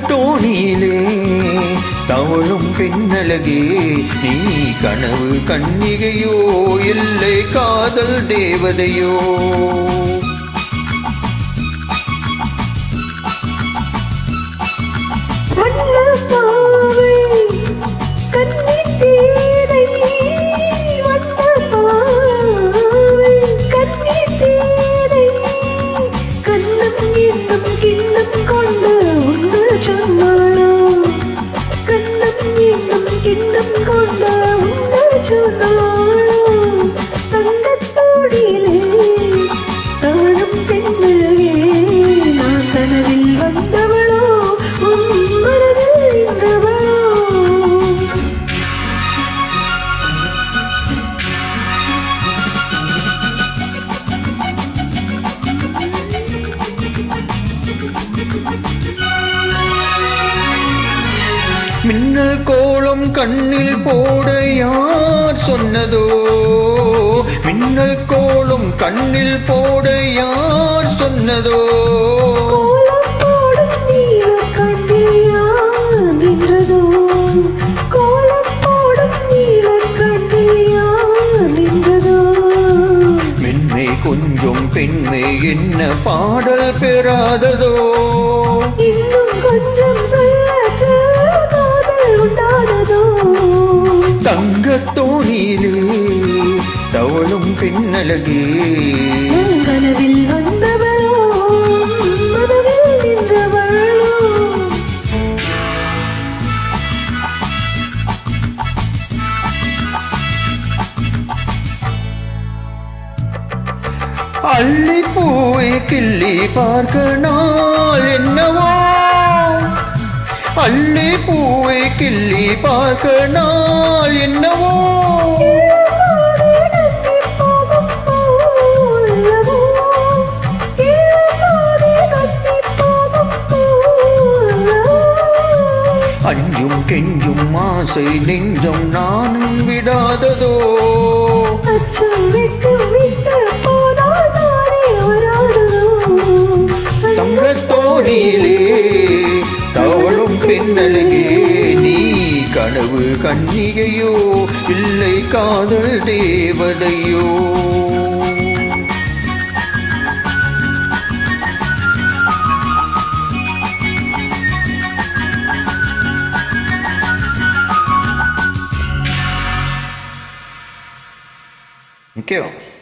தங்கத்தோணியிலே தவழும் பெண்ணழகே நீ கனவு கன்னிகையோ இல்லை காதல் தேவதையோ தங்கத்தோடியிலே தவழும் பெண்ணழகே நான் கனவில் வந்தவளோ உன் மனதில் நின்றவளோ மின்னல் கோலம் கண்ணில் போட யார் சொன்னதோ மின்னல் கோலம் கண்ணில் போட யார் சொன்னதோ மென்மை கொஞ்சம் பெண்மை என்ன பாடல் பெறாததோ இன்னும் கொஞ்சம் தங்கத்தோணியிலே தவழும் பெண்ணழகே கனவில் வந்தவளோ மனதில் நின்றவளோ அள்ளி பூவை கிள்ளி பார்க்க நாள் என்னவோ அள்ளி பூவை கிள்ளி பார்க்க நாள் என்னவோ அஞ்சும் கெஞ்சும் ஆசை நெஞ்சம் நானும் விடாததோ தங்கத்தோணியிலே தவழும் பெண்ணழகே நீ கனவு கன்னிகையோ இல்லை காதல் தேவதையோ Thank you.